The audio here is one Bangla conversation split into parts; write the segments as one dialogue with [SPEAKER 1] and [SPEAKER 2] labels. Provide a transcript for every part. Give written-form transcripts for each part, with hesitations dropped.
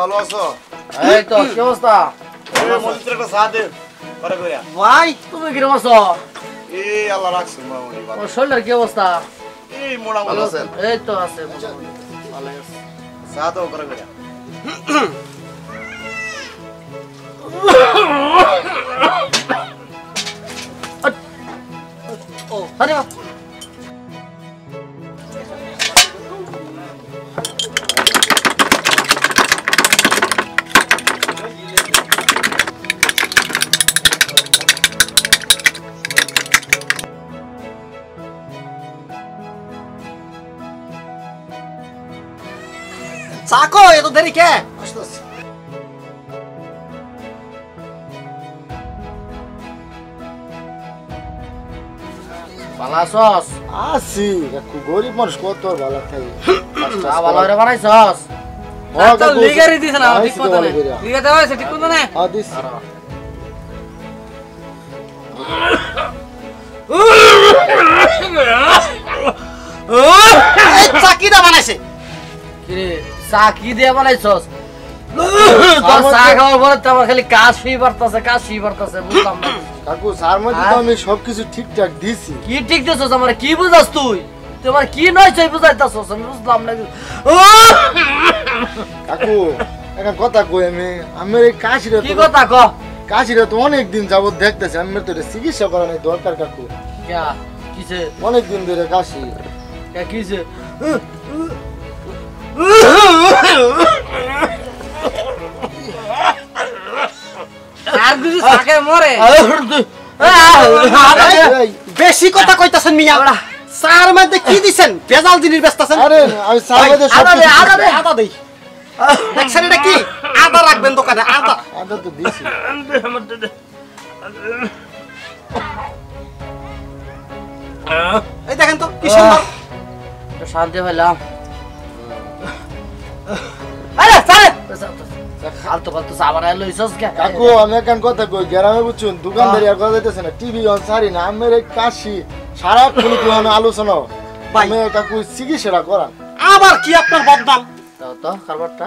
[SPEAKER 1] ভালো আছো?
[SPEAKER 2] এই তো কি অবস্থা?
[SPEAKER 1] মজিদের একটা চা দে করে কইয়া।
[SPEAKER 2] ভাই তুমি কি রকম আছো?
[SPEAKER 1] এই আল্লাহ রাখছে মোটামুটি ভালো।
[SPEAKER 2] ওর শরীরের কি অবস্থা?
[SPEAKER 1] এই মোটামুটি আছেন?
[SPEAKER 2] এই তো আছে মোটামুটি ভালো আছে।
[SPEAKER 1] চা তো করে কইয়া।
[SPEAKER 2] ও আরে বাপ
[SPEAKER 3] চাকো এত দেরি কে?
[SPEAKER 1] আসতেছি।
[SPEAKER 2] ভালো আছস?
[SPEAKER 4] আছি কাকু গরিব মানুষ কত আর ভালো থাকে
[SPEAKER 2] ভালো করে বানাইছস?
[SPEAKER 3] তো লিগারি দিছ না ঠিক মতো না লিগা দেওয়া আছে ঠিক মতো না
[SPEAKER 4] দিস
[SPEAKER 3] এই চাকিটা বানাইছে
[SPEAKER 2] কি রে চা কি দিয়ে বানাইছস? চা খাওয়ার পরে তো আমার খালি কাশি বাড়তাছে বুঝলাম না
[SPEAKER 4] কাকু সার মধ্যে তো আমি সবকিছু ঠিকঠাক দিছি
[SPEAKER 2] কি ঠিক দিছস আমার কি বুঝাস তুই তোমার কি নয় চাই বুঝাইতাছস আমি বুঝলাম না
[SPEAKER 4] কাকু একটা কথা কই আমার এই কাশিটা
[SPEAKER 2] কি কথা ক
[SPEAKER 4] কাশিটা তো অনেকদিন যাবত দেখতেছি আমার তো এটা চিকিৎসা করা নাই দরকার কাকু
[SPEAKER 2] ক্যা কিছে
[SPEAKER 4] অনেকদিন ধরে কাশি
[SPEAKER 2] ক্যা কিছে
[SPEAKER 3] আর কিছু চাকে মরে বেশি কথা কইতাছেন মিয়া চার মধ্যে কি দিছেন ভেজাল জিনিস বেচতাছেন
[SPEAKER 4] আরে আমি সার মধ্যে
[SPEAKER 3] আদা দেই দেখছেন এটা কি আদা রাখবেন দোকানে আদা
[SPEAKER 4] আদা তো দিছি
[SPEAKER 3] এই দেখেন তো কি সুন্দর
[SPEAKER 2] শান্তি হইলাম আরে ফালতু চা বানাই লইছস কে
[SPEAKER 4] কাকু আমি এখন কথা কই গ্রামে বুঝছুন দোকানদারি আর কথা যাইতেছে না টিভি অন সারি না আমার এই কাশি সারাক্ষণ তোমার আলোচনা আমি কাকু চিকিৎসাটা করান
[SPEAKER 3] আবার কি আপনার বদনাম
[SPEAKER 2] দাও তো কারবারটা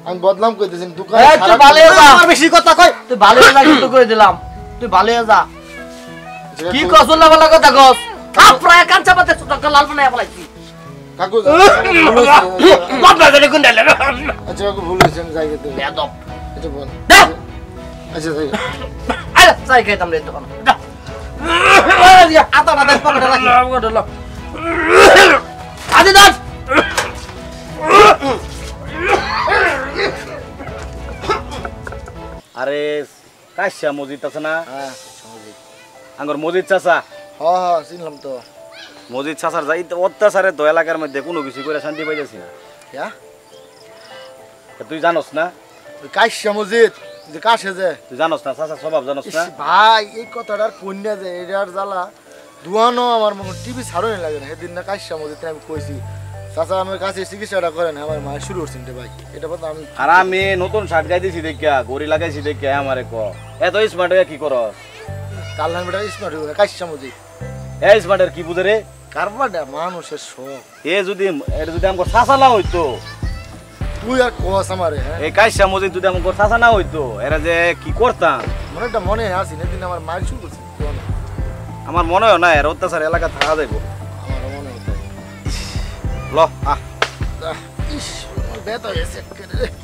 [SPEAKER 4] আমি বদনাম কইতেছি দোকান
[SPEAKER 2] এই তুই ভালো যা
[SPEAKER 3] আর বেশি কথা কই
[SPEAKER 2] তুই ভালো যা কিন্তু কই দিলাম তুই ভালো যা কি কসুল্লা বলা কথা কস প্রায় কাঁচা পাতে তোকে লাল বানায় ফলাইছি
[SPEAKER 4] কাকু
[SPEAKER 2] বদলা ধরে কোন ডালে
[SPEAKER 4] আচ্ছা কাকু ভুল হয়েছে আমি যাই গেতে
[SPEAKER 2] বেদব
[SPEAKER 4] আচ্ছা বল
[SPEAKER 2] দে
[SPEAKER 4] আচ্ছা যাই
[SPEAKER 2] আরে যাই খাইতাম রে তখন
[SPEAKER 3] আদা না দেন পকেটে রাখি
[SPEAKER 2] আদি দাস
[SPEAKER 1] আরে কাশ্যা মজিদ আছে না?
[SPEAKER 4] হ্যাঁ
[SPEAKER 1] আঙ্গর মজিদ চাচা
[SPEAKER 4] হ্যাঁ চিনলাম তো
[SPEAKER 1] মজিদ চাচার যাই অত্যাচারে তো এলাকার মধ্যে কোনো কিছু করে শান্তি পাইতেছি না।
[SPEAKER 4] হ্যাঁ
[SPEAKER 1] তুই জানোস না?
[SPEAKER 4] ওই কাশ্যা মসজিদ যে কাশে যে
[SPEAKER 1] তুই জানোস না চাচার স্বভাব জানোস না?
[SPEAKER 4] ভাই এই কথাটার কন্যা যে এটার জ্বালা দুয়ানো আমার মনে টিভি ছাড়ো লাগে না সেদিন না কাশ্যা মসজিদ আমি কইছি চাচা আমার কাছে চিকিৎসাটা করেন আমার মায়ের শুরু করছেন ভাই এটা কথা আমি
[SPEAKER 1] আর আমি নতুন শার্ট গাইতেছি দেখিয়া গড়ি লাগাইছি দেখিয়া আমারে ক এত স্মার্ট হয়ে কি করস?
[SPEAKER 4] কাল্লান বেটা স্মার্ট হয়ে কাশ্যা মসজিদ
[SPEAKER 1] এই স্মার্টের কি বুঝে রে?
[SPEAKER 4] কারবারটা মানুষের শখ
[SPEAKER 1] এটা যদি আমার চাচা না হইতো
[SPEAKER 4] তুই আর কস আমারে হ্যাঁ
[SPEAKER 1] এই কাইসা মজিদ যদি আমার চাচা না হইতো এরা যে কি করতাম
[SPEAKER 4] মনেটা মনে আসি সেদিন আমার মায়ের শুরু করছে
[SPEAKER 1] আমার মনে হয় না এর অত্যাচার এলাকা থাকা যাইব।
[SPEAKER 4] আমার মনে হতো
[SPEAKER 1] ল আহ
[SPEAKER 4] ইস আমার ব্যথা হয়ে গেছে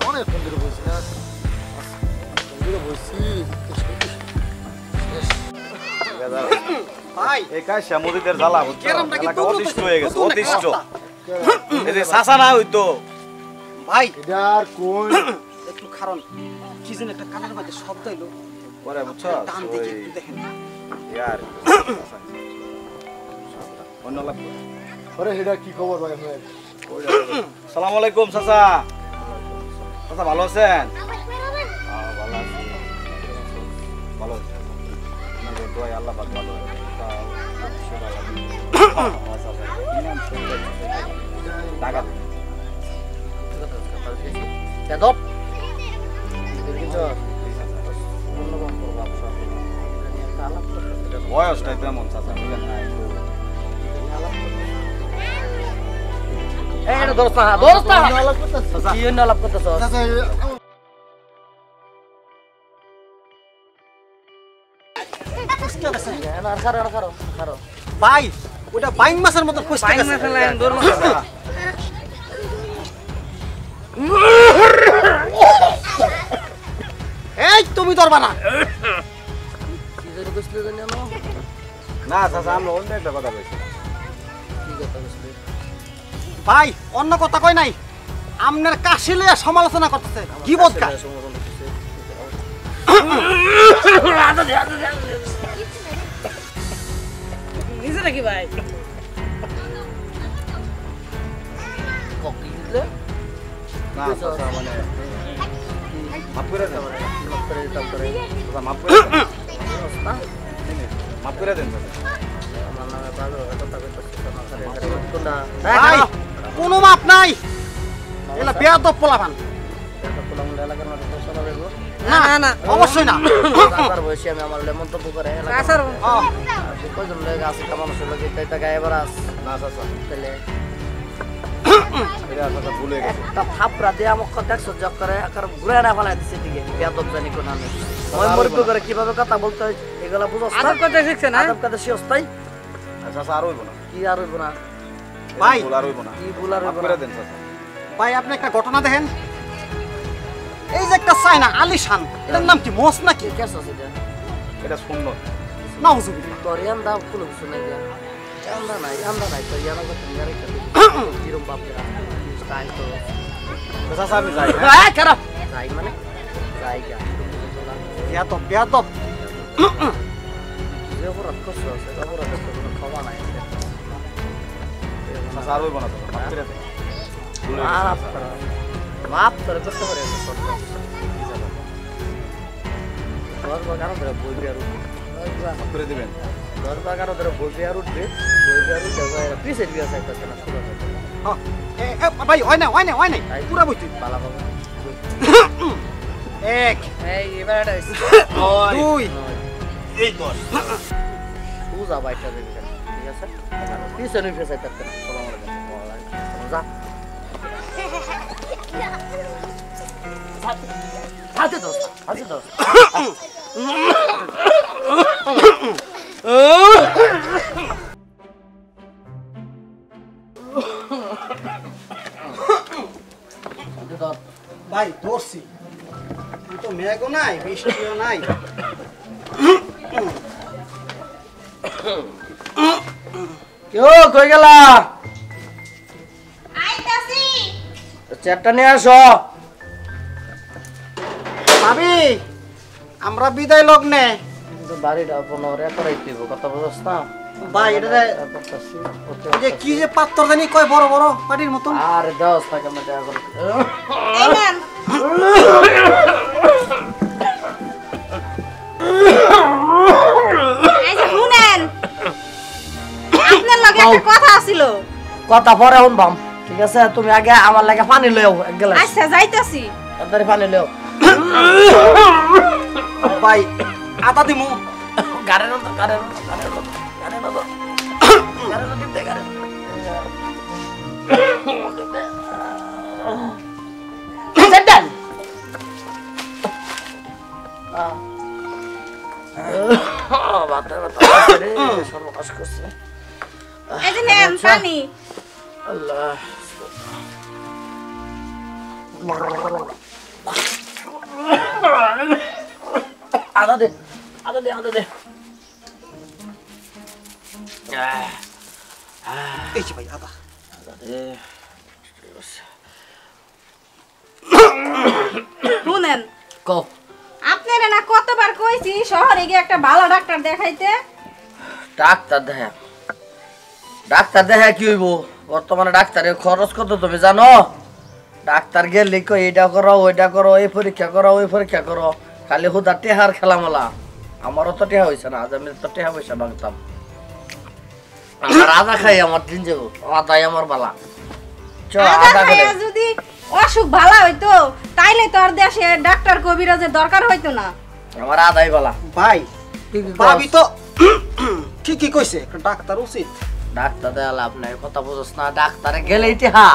[SPEAKER 4] অনেকক্ষণ ধরে বসছি না ধরে বসছি
[SPEAKER 3] ভাই
[SPEAKER 1] এই কাশিয়া মুদিদের জ্বালা বুঝছো
[SPEAKER 3] কেরামটা কি
[SPEAKER 1] এলাকা
[SPEAKER 3] নতুন
[SPEAKER 1] অতিষ্ঠ
[SPEAKER 3] নাকি?
[SPEAKER 1] হয়ে গেছে
[SPEAKER 3] নতুন নাকি
[SPEAKER 1] অতিষ্ঠ
[SPEAKER 3] রাস্তা?
[SPEAKER 1] এই যে চাচা না হইতো
[SPEAKER 3] ভাই
[SPEAKER 4] এটা আর কোন
[SPEAKER 3] একটু কারণ কি যেন একটা কানের মধ্যে শব্দ এলো
[SPEAKER 1] পরে বুঝছো
[SPEAKER 3] টান দেখি একটু দেখেন
[SPEAKER 1] ইয়ার অন্য লাভ
[SPEAKER 4] আরে এটা কি খবর ভাই আপনার
[SPEAKER 1] আসসালামু আলাইকুম চাচা চাচা ভালো আছেন ভালো আছি ভালো আছি আপনাদের দোয়ায় আল্লাহ পাক ভালো টাকা
[SPEAKER 2] বেদব
[SPEAKER 1] বয়সটাই তেমন চাচা বুঝলেন না
[SPEAKER 2] এই এটা দোস্ত কি জন্য আলাপ করতেছ
[SPEAKER 3] ভাই ওটা বাইং মাছের মতো কষ্ট গেছে এই তুমি ধরবা না
[SPEAKER 1] না চাচা আমরা অন্য একটা কথা বলছি
[SPEAKER 3] ভাই অন্য কথা কই নাই আমনের কাশি লইয়া সমালোচনা করতেছে কি বদকা
[SPEAKER 5] নিজে নাকি ভাই
[SPEAKER 1] না চাচা মানে মাফ করে দেন চাচা মাফ করে দেন মাফ করে দেন চাচা
[SPEAKER 3] ভাই কোনো মাপ নাই এলা বেয়াদব পোলাপান না
[SPEAKER 5] না, না।
[SPEAKER 3] অবশ্যই না
[SPEAKER 2] বয়সী আমি আমার মন্তব্য করে
[SPEAKER 5] কাছার
[SPEAKER 2] কয়জন লোক আছে মানুষের লোক এটা গায়ে বেড়াস
[SPEAKER 1] না চাচা
[SPEAKER 2] তাহলে
[SPEAKER 1] এটা চাচা ভুলে গেছে
[SPEAKER 2] একটা থাপড়া দিয়ে আমাকে দেখছো জগ করে একার ঘুরে না ফেলাই দিচ্ছে দিকে বেদব জানি কোন আমি মই মরবি করে কিভাবে কথা বলতে হয় এগুলা বুঝছ
[SPEAKER 5] আদব করতে শিখছে না
[SPEAKER 2] আদব কথা শিখছাই
[SPEAKER 1] চাচা আর হইব না
[SPEAKER 2] কি আর হইব না
[SPEAKER 3] ভাই
[SPEAKER 1] ভুল আর হইব না
[SPEAKER 2] কি ভুল আর
[SPEAKER 1] মাফ
[SPEAKER 2] হইব
[SPEAKER 1] করে
[SPEAKER 2] না
[SPEAKER 1] দেন চাচা
[SPEAKER 3] ভাই আপনি একটা ঘটনা দেখেন এই যে একটা চায়না আলিশান এটার নাম কি মোস নাকি
[SPEAKER 2] কেস আছে এটা
[SPEAKER 1] এটা শূন্য
[SPEAKER 3] না হুজুবিল্লাহ
[SPEAKER 2] তোর ইয়ান্দা কোনো কিছু নাই দিয়া ইয়ান্দা নাই তোর ইয়ানা কথা নিয়ে রেখে জিরম বাপ দেয়া স্টাইল তো
[SPEAKER 1] চাচা আমি যাই হ্যাঁ?
[SPEAKER 3] খারাপ
[SPEAKER 2] যাই মানে যাই গা
[SPEAKER 3] বেয়াদব বেয়াদব
[SPEAKER 2] যে অপরাধ করছো আছে অপরাধের তো কোনো ক্ষমা নাই
[SPEAKER 1] চাচা আর হইব না চাচা মাফ করে দেন ভুলে গেছি
[SPEAKER 2] মাফ
[SPEAKER 1] চাচা।
[SPEAKER 2] করো মাফ করে করতে পারে দশ বা কারো ধরে বইবি আর উঠবে
[SPEAKER 1] মাফ করে দিবেন
[SPEAKER 2] 10 বা কারো ধরে বইবি আর উঠবে বইবি আর উঠবে পিছের বিয়ে চাইতেছে না শুরু হবে
[SPEAKER 3] হ্যাঁ। ভাই হয় না পুরা বইতে
[SPEAKER 2] পালা পাবো
[SPEAKER 3] এক
[SPEAKER 5] এই এবার এটা হইছে।
[SPEAKER 3] দুই
[SPEAKER 1] এই দশ
[SPEAKER 2] সুজা বাইটা দেবে ঠিক আছে পিছনে উঠে চাইতেছে না যা হাতে দোস
[SPEAKER 3] ভাই ধরছি তুই তো মেঘও নাই বৃষ্টিও নাই
[SPEAKER 2] কেউ কই গেলা
[SPEAKER 6] আইতাছি
[SPEAKER 2] চেয়ারটা নিয়ে আসো
[SPEAKER 3] ভাবি আমরা বিদায় লগ্নে
[SPEAKER 2] কিন্তু বাড়িটা পুনরে করাই দিব কথা বুঝছ না
[SPEAKER 3] ভাই এটা যে কি যে পাত্র জানি কয় বড় বড় পাটির মতন
[SPEAKER 2] আর দাও তাকে আমরা দেখা করে
[SPEAKER 6] এই নেন এই যে শুনেন আপনার লগে একটা কথা ছিল
[SPEAKER 2] কথা পরে শুনবাম ঠিক আছে তুমি আগে আমার লাগে পানি লও এক গ্লাস
[SPEAKER 6] আচ্ছা যাইতাছি
[SPEAKER 2] তাড়াতাড়ি পানি লও
[SPEAKER 3] ভাই আটা দিমু
[SPEAKER 2] গাড়ি না
[SPEAKER 6] এই যে নেন পানি
[SPEAKER 2] আল্লাহ আদা দে আদা দে আদা দে
[SPEAKER 3] এই যে ভাই আদা
[SPEAKER 6] শুনেন
[SPEAKER 2] কও
[SPEAKER 6] আপনারা না কতবার কইছি শহরে গিয়ে একটা ভালো ডাক্তার দেখাইতে।
[SPEAKER 2] ডাক্তার দেখা কি হইব বর্তমানে ডাক্তারের খরচ কত তুমি জানো? ডাক্তার গেলে কই এটা করো ওইটা করো এই পরীক্ষা করো ওই পরীক্ষা করো খালি হুদা টেহার খেলামেলা। আমারও তো টেহা হয়েছে না, আজ আমি তো টেহা পয়সা ভাঙতাম। আমার আদা খাই আমার দিন যাবো, আদাই আমার বালা।
[SPEAKER 6] আদা খাইয়া যদি অসুখ ভালো হইতো তাইলে তো আর দেশে ডাক্তার কবিরাজের দরকার হইতো না।
[SPEAKER 2] আমার আদাই বালা।
[SPEAKER 3] ভাই ভাবি তো ঠিকই কইছে, একটা ডাক্তার উচিত।
[SPEAKER 2] ডাক্তার দেয়া লাভ নাই, কথা বুঝছ না? ডাক্তারে গেলেই টেহা।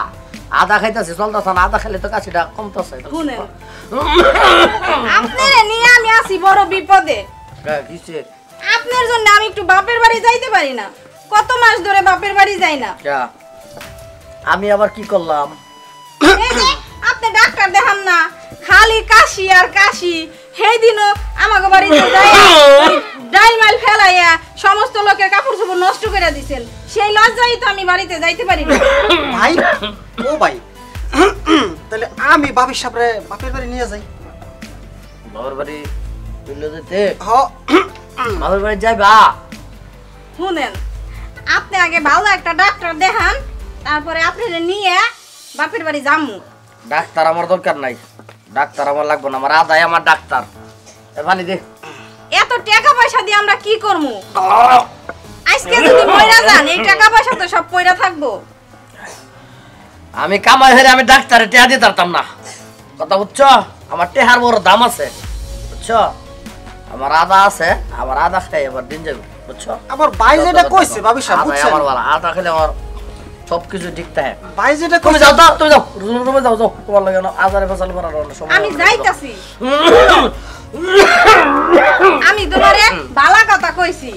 [SPEAKER 2] আদা খাইতেছে চলতেছে না, আদা খাইলে তো কাশিটা কমতেছে।
[SPEAKER 6] শুনেন আপনারা নিয়ে আমি আছি বড় বিপদে।
[SPEAKER 2] কিসের?
[SPEAKER 6] আপনার জন্য আমি একটু বাপের বাড়ি যাইতে পারি না, কত মাস ধরে বাপের বাড়ি যাই না।
[SPEAKER 2] আমি আবার কি করলাম?
[SPEAKER 6] এই যে আপনি ডাক্তার দেখান না, খালি কাশি আর কাশি। সেই দিনও আমাকে বাড়িতে যাই ডাইমাইল ফেলাইয়া সমস্ত লোকের কাপড় চোপড় নষ্ট করে দিছেন। সেই লজ্জাই তো আমি বাড়িতে যাইতে পারি না।
[SPEAKER 3] ভাই ও ভাই তাহলে আমি বাবির সাপরে বাপের বাড়ি নিয়ে যাই।
[SPEAKER 2] বাবার বাড়ি তুলে যেতে
[SPEAKER 3] হ
[SPEAKER 2] বাবার বাড়ি যাইবা?
[SPEAKER 6] শুনেন আপনি আগে ভালো একটা ডাক্তার দেখান, তারপরে আপনারা নিয়ে বাপের বাড়ি যামু।
[SPEAKER 2] ডাক্তার আমার দরকার নাই, ডাক্তার আমার লাগবে না, আমার আদায় আমার ডাক্তার। এ পানি দে।
[SPEAKER 6] এত টাকা পয়সা দিয়ে আমরা কি করবো? আজকে যদি মইরা যান এই টাকা পয়সা তো সব পয়রা থাকবো।
[SPEAKER 2] আমি কামাই হেরে আমি ডাক্তারে টেহা দিতে পারতাম না, কথা বুঝছো? আমার টেহার বড় দাম আছে, বুঝছো? আমার আদা আছে, আমার আদা খাই এবার দিন যাবে, বুঝছো?
[SPEAKER 3] আমার ভাই যেটা কইছে বাবির সাপ
[SPEAKER 2] আদায়
[SPEAKER 3] বুঝছেন,
[SPEAKER 2] আমার ভালো, আদা খেলে আমার সবকিছু ঠিক থাকে।
[SPEAKER 3] ভাই যেটা
[SPEAKER 2] তুমি
[SPEAKER 3] কইছে
[SPEAKER 2] যাও তো, তুমি যাও রুমে যাও, যাও, তোমার লাগে না আদারে ফসল করার সময়।
[SPEAKER 6] আমি যাইতাছি, আমি তোমারে ভালো কথা কইছি,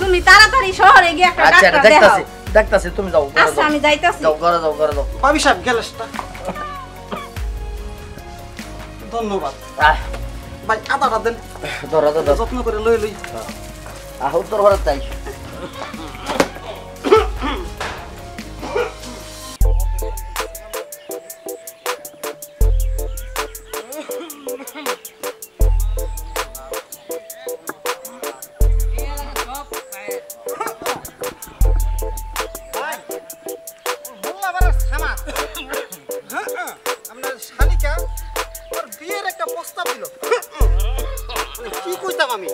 [SPEAKER 6] তুমি তাড়াতাড়ি শহরে গিয়ে একটা
[SPEAKER 2] আচ্ছা
[SPEAKER 6] ডাক্তার দেখাও।
[SPEAKER 2] দেখতাছি দেখতাছি, তুমি যাও ঘরে
[SPEAKER 6] আচ্ছা
[SPEAKER 2] যাও,
[SPEAKER 6] আমি যাইতাছি।
[SPEAKER 2] যাও ঘরে যাও, ঘরে যাও।
[SPEAKER 3] বাবি সাহেব গেলেসটা ধন্যবাদ।
[SPEAKER 2] আহ,
[SPEAKER 3] ভাই আদাটা দেন,
[SPEAKER 2] ধরো ধরো
[SPEAKER 3] যত্ন করে লই লই।
[SPEAKER 2] আহ তোর ঘরে তাই
[SPEAKER 3] কি কইতাম আমি?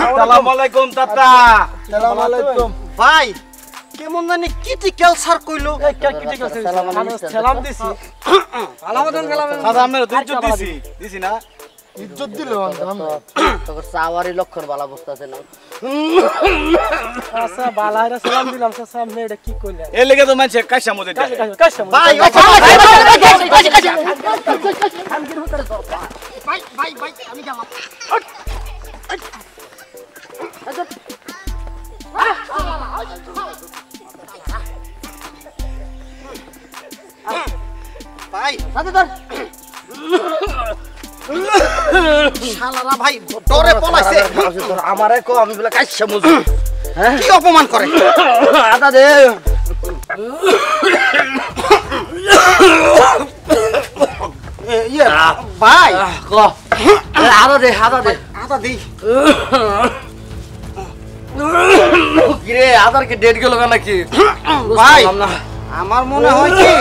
[SPEAKER 1] আসসালামু আলাইকুম চাচা।
[SPEAKER 4] সালাম আলাইকুম।
[SPEAKER 3] ভাই কেমন জানি ক্রিটিক্যাল স্যার কইলো।
[SPEAKER 2] সালাম দিছি।
[SPEAKER 1] দাদা আমরা তো ইজ্জত দিছি না?
[SPEAKER 4] ইজ্জত দিল
[SPEAKER 2] তোর সাওয়ারি লক্ষণ বালা বসতাছে না।
[SPEAKER 7] আচ্ছা বালাইরা সালাম দিলাম চাচা, আপনি এটা কি কইলেন?
[SPEAKER 1] এই লেগে তো মানুষ কাইসা মধ্যে যায়।
[SPEAKER 3] ভাই ও ভাই ভাই ভাই আমি গেলাম। ভাই শালারা ভাই ডরে পলাইছে।
[SPEAKER 2] আমারে কো আমি বলে কাইসা মুজু। হ্যাঁ
[SPEAKER 3] কি অপমান করে?
[SPEAKER 2] আদা দে।
[SPEAKER 3] ইয়ে ভাই
[SPEAKER 2] কো আদা দে, আদা দে।
[SPEAKER 3] আদা দেই।
[SPEAKER 2] কিরে আদার কি ডেট গেল নাকি?
[SPEAKER 3] ভাই
[SPEAKER 2] বুঝলাম না।
[SPEAKER 3] আমার মনে হয় কি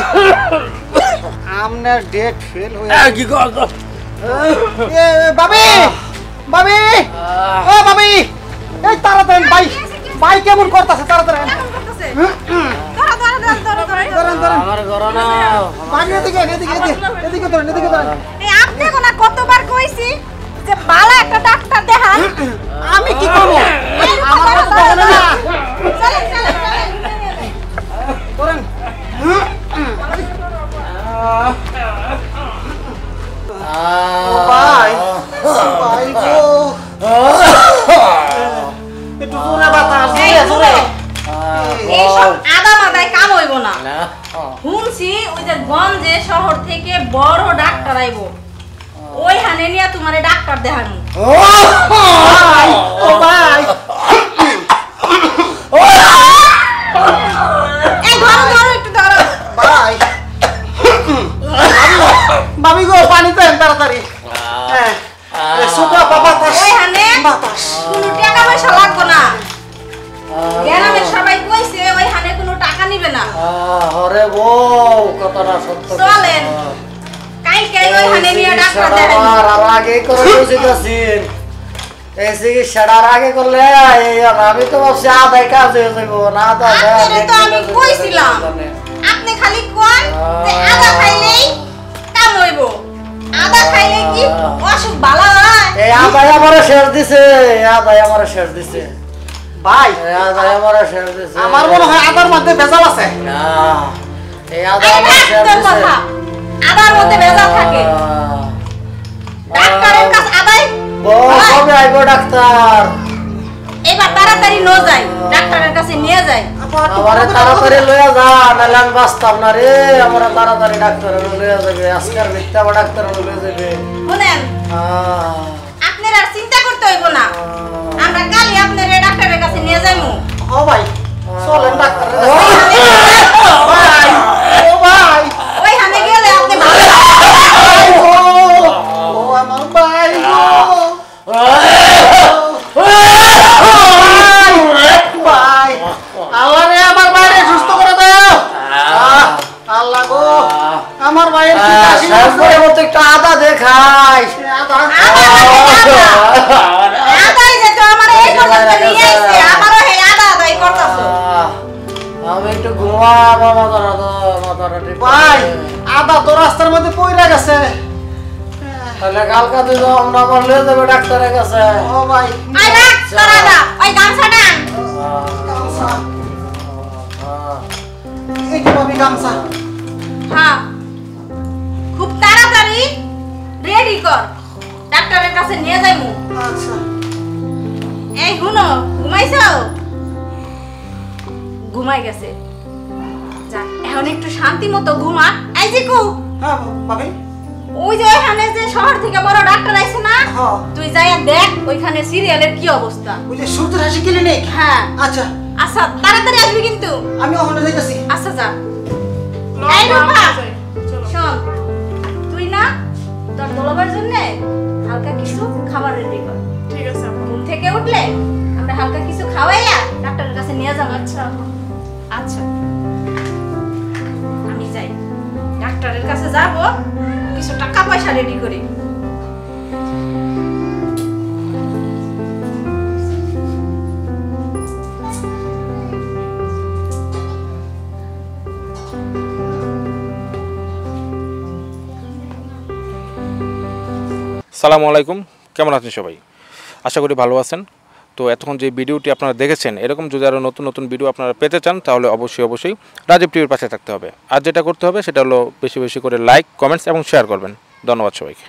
[SPEAKER 3] আপনার ডেট ফেল হয়ে
[SPEAKER 2] কি কর?
[SPEAKER 3] এ বাবি বাবি ও বাবি এই তাড়াতাড়ি ভাই ভাই কেমন করতেছে তাড়াতাড়ি
[SPEAKER 6] কেমন করতেছে? ধরো।
[SPEAKER 2] আমার ঘর না।
[SPEAKER 3] ভাই এদিকে এদিকে এদিকে ধরেন এদিকে ধরেন।
[SPEAKER 6] এই আপনি কোনা কতবার কইছি যে ভালো একটা ডাক্তার দেখান।
[SPEAKER 3] আমি কি করব? আমার কথা তো না
[SPEAKER 6] চলেন চলেন
[SPEAKER 3] ধরেন। ভাই ভাই গো একটু জোরে
[SPEAKER 6] এইসব আদা মাদায় কাম হইব না শুনছি ওই যে গঞ্জে শহর থেকে বড় ডাক্তার আইব ওই হানে নিয়ে তোমারে ডাক্তার দেখানো
[SPEAKER 3] ও ভাই
[SPEAKER 6] এই ধরো ধরো একটু ধরো
[SPEAKER 3] ভাই মামি গো পানি দেন তাড়াতাড়ি হ্যাঁ সুগা বাতাস
[SPEAKER 6] ওই হানে
[SPEAKER 3] বাতাস
[SPEAKER 6] কোনো টাকা পয়সা লাগবে না গ্রামের সবাই কইছে ওই হানে কোনো টাকা নিবে না
[SPEAKER 2] হরে বউ কথাটা সত্য
[SPEAKER 6] চলেন কালকে ওই হানে নিয়ে ডাক্তার দেখানো
[SPEAKER 2] আর আগে করে বুঝিতেছেন এই চিকিৎসাটার আগে করলে আমি তো ভাবছি আদায় কাজ হয়ে যাবো না তো
[SPEAKER 6] আপনারে তো আমি কইছিলাম আপনি খালি কোন যে আদা খাইলেই কাম হইব আদা খাইলে কি অসুখ ভালো হয়
[SPEAKER 2] এই আদায় আমারে শেষ দিছে আদায় আমারে শেষ দিছে
[SPEAKER 3] ভাই
[SPEAKER 2] এই আদায় আমারে শেষ দিছে
[SPEAKER 3] আমার মনে হয় আদার মধ্যে ভেজাল আছে
[SPEAKER 2] না এই আদায় আমারে শেষ
[SPEAKER 6] তোর
[SPEAKER 2] দিছে
[SPEAKER 6] কথা আদার মধ্যে ভেজাল থাকে ডাক্তারের কাছে আদাই
[SPEAKER 2] বউ কবে আইবো ডাক্তার
[SPEAKER 6] এবার তাড়াতাড়ি নো যাই ডাক্তারের কাছে নিয়ে যাই
[SPEAKER 2] আমারে তাড়াতাড়ি লইয়া যা নাহলে আমি বাঁচতাম না রে আমারে তাড়াতাড়ি ডাক্তার লইয়া যাবে আজকের মিথ্যা আবার ডাক্তার লইয়া যাবে
[SPEAKER 6] শুনেন আপনার আর চিন্তা করতে হইব না আমরা কালই আপনার ডাক্তারের কাছে নিয়ে যাইমু
[SPEAKER 3] ও ভাই চলেন ডাক্তার ভাই ও ভাই
[SPEAKER 6] ওই হানে গেলে আপনি ভালো
[SPEAKER 3] ও আমার ভাই ভাই আল্লাহ রে আমার ভাইরে সুস্থ করে দাও আল্লাহ গো আমার ভাইয়ের কি কাশি
[SPEAKER 2] সাহেবের মতো একটু আদা দেখাই
[SPEAKER 6] আদাই যে তো আমার এই পর্যন্ত নিয়ে আইছে আমারও এই আদা আদাই করতেছো
[SPEAKER 2] আমি একটু ঘুমাবো মাথাটা ঠিক
[SPEAKER 3] ভাই আদা তো রাস্তার মধ্যে পইরা গেছে
[SPEAKER 2] তাহলে কালকা তুই তো আমরা আমার লয়ে যাবে ডাক্তারের কাছে
[SPEAKER 3] ও ভাই
[SPEAKER 6] আই রাখ তোর আদা ওই গামছাটা আন
[SPEAKER 3] এই যে ভাবি গামছা
[SPEAKER 6] হ্যাঁ খুব তাড়াতাড়ি রেডি কর ডাক্তারের কাছে নিয়ে যাইমু
[SPEAKER 3] আচ্ছা
[SPEAKER 6] এই শুনো ঘুমাইছো ঘুমাই গেছে যা এখন একটু শান্তি মতো ঘুমা এই যে কু
[SPEAKER 3] হ্যাঁ ভাবি
[SPEAKER 6] ওই যে এখানে যে শহর থেকে বড় ডাক্তার আইছে না
[SPEAKER 3] হ্যাঁ।
[SPEAKER 6] তুই যাইয়া দেখ ওইখানে সিরিয়ালের কি অবস্থা
[SPEAKER 3] ওই যে সূর্যের হাসি ক্লিনিক
[SPEAKER 6] হ্যাঁ
[SPEAKER 3] আচ্ছা
[SPEAKER 6] আচ্ছা তাড়াতাড়ি আসবি কিন্তু
[SPEAKER 3] আমি ওখানে যাইতাছি
[SPEAKER 6] আচ্ছা যা এই রূপা শোন তুই না তোর দলবার জন্য হালকা কিছু খাবার রেডি কর
[SPEAKER 5] ঠিক আছে
[SPEAKER 6] ঘুম থেকে উঠলে আমরা হালকা কিছু খাওয়াইয়া ডাক্তারের কাছে নিয়ে যাবো আচ্ছা আচ্ছা আমি যাই ডাক্তারের কাছে যাব কিছু টাকা পয়সা রেডি করি
[SPEAKER 8] সালামু আলাইকুম, কেমন আছেন সবাই? আশা করি ভালো আছেন। তো এতক্ষণ যে ভিডিওটি আপনারা দেখেছেন, এরকম যদি আরও নতুন নতুন ভিডিও আপনারা পেতে চান তাহলে অবশ্যই রাজীব টিভির পাশে থাকতে হবে। আর যেটা করতে হবে সেটা হলো বেশি বেশি করে লাইক, কমেন্টস এবং শেয়ার করবেন। ধন্যবাদ সবাইকে।